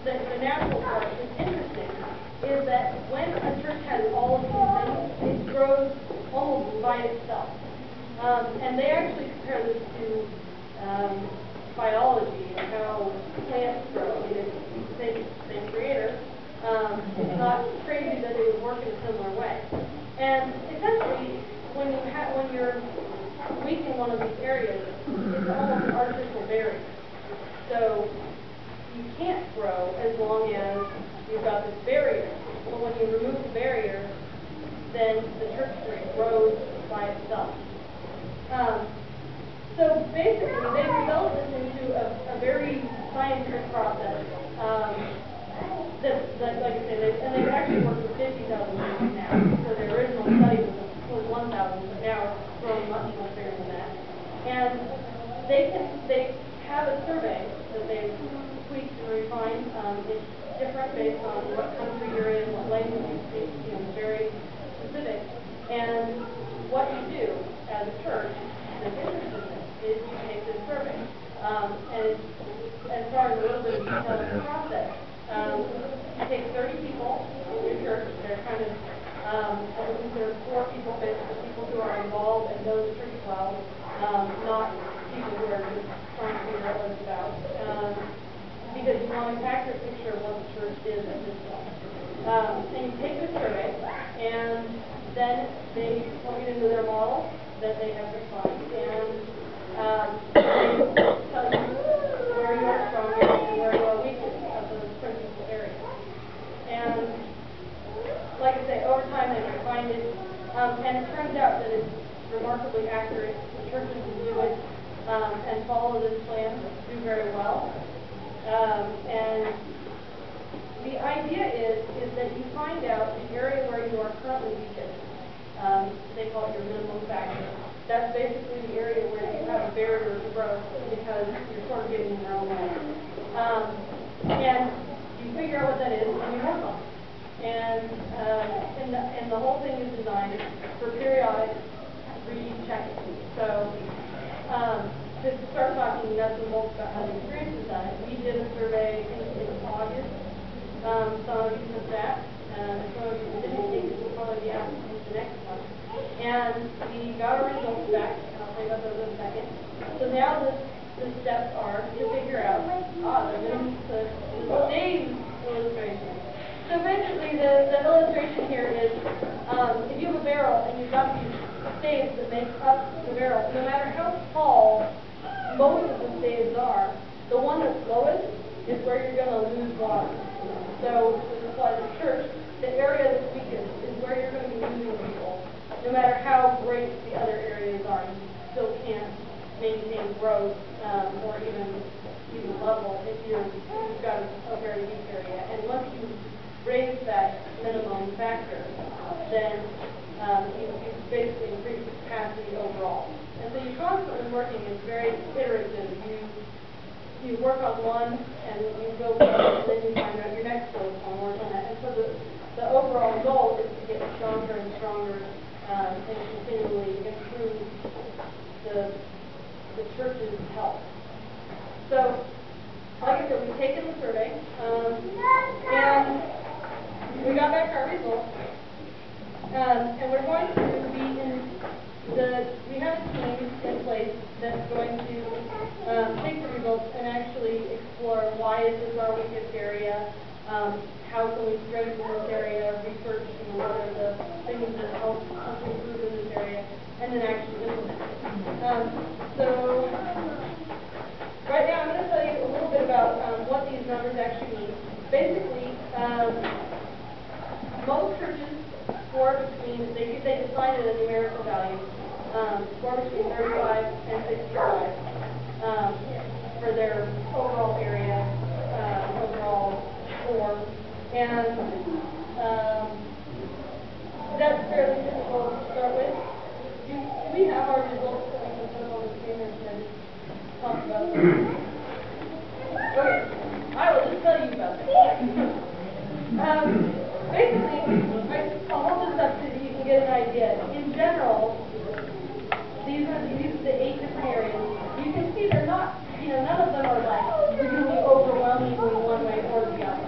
the natural part is interesting is that when a church has all of these things, it grows almost by itself. And they actually compare this to biology and how plants grow. I mean, it's the same creator. It's not crazy that they would work in a similar way. And essentially, when you're weak in one of these areas, it's almost an artificial barrier. So you can't grow as long as you've got this barrier. But when you remove the barrier, then the church just grows by itself. So basically, they developed this into a very scientific process. That, like I say, they've actually worked with 50,000 people now. So their original study was 1,000, but now it's growing much bigger than that. And they have a survey that they've tweaked and refined. It's different based on what country you're in, what language you speak. It's very specific. And what you do as a church that's interested in this is you take this survey. And as far as a little bit of detail in the process, you take 30 people in your church. They're kind of, I would consider 4 people, basically people who are involved and know the church well, not people who are just trying to figure out what it's about. Because you want an accurate picture of what the church is at this point. And you take the survey, and then they plug it into their model that they have defined, and they tell you where you are strongest and where you are weakest of those principal areas. And like I say, over time they refined it, and it turns out that it's remarkably accurate. The churches who do it and follow this plan do very well. And the idea is that you find out the area where you are currently weakest. They call it your minimum factor. That's basically the area where you have a barrier to growth because you're sort of getting in your own way. And you figure out what that is and you work on it. And the whole thing is designed for periodic rechecking. So to start talking nuts and bolts about how the experience is done, we did a survey in August. Some of you took that, and some of you didn't take it. Will probably be asked to the next one. And we got our results back, and I'll tell you about those in a second. So now the steps are to figure out the stage illustration. So basically, the illustration here is if you have a barrel and you've got these staves that make up the barrel, no matter how tall most of the staves are, the one that's lowest is where you're going to lose water. So this applies to church. The area that's weakest is where you're going to be losing people. No matter how great the other areas are, you still can't maintain growth or even level if you've got a very weak area. And once you raise that minimum factor, then you basically increase the capacity overall. And so you're constantly working. It's very iterative. You work on one, and you go forward, and then you find out your next goal is on work on that. And so the overall goal is to get stronger and stronger and continually improve the church's health. So, like I said, we've taken the survey, and we got back our results, and we're going to be we have a team in place that's going to take the results and actually explore why is this our weakest area, how can we strengthen this area, research what are the things that help us improve in this area, and then actually implement it. So right now I'm going to tell you a little bit about what these numbers actually mean. Basically, most churches score between, they define it as numerical value, score between 35 and 65 for their overall area, overall form. And that's fairly difficult to start with. Do we have our results that we can put on the screen and talk about them? Okay, I will just tell you about them. Basically, I'll hold this up so that you can get an idea. In general, these are the 8 different areas. You can see they're not, none of them are like really overwhelmingly one way or the other.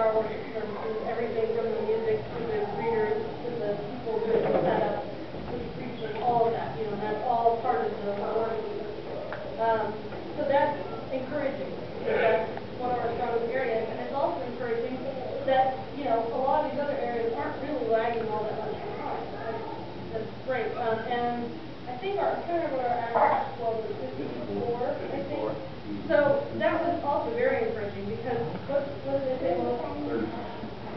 our worship services, everything from the music to the greeters to the people doing the setup to the preaching, all of that, you know, and that's all part of the worship. So that's encouraging, because that's one of our strongest areas, and it's also encouraging that, you know, a lot of these other areas aren't really lagging all that much behind. That's great. And I think I'm trying to remember what our average was 54, I think. So that was also very encouraging, because what did they say?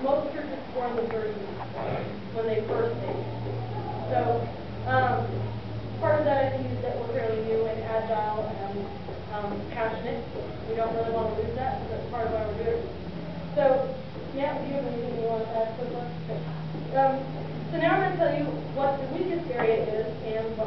Most churches were in the 30s when they first made it. So part of that, I think, is that we're fairly new and agile and passionate. We don't really want to lose that, so that's part of why we're here. So, yeah, do you have anything you want to add to that? So now I'm going to tell you what the weakest area is and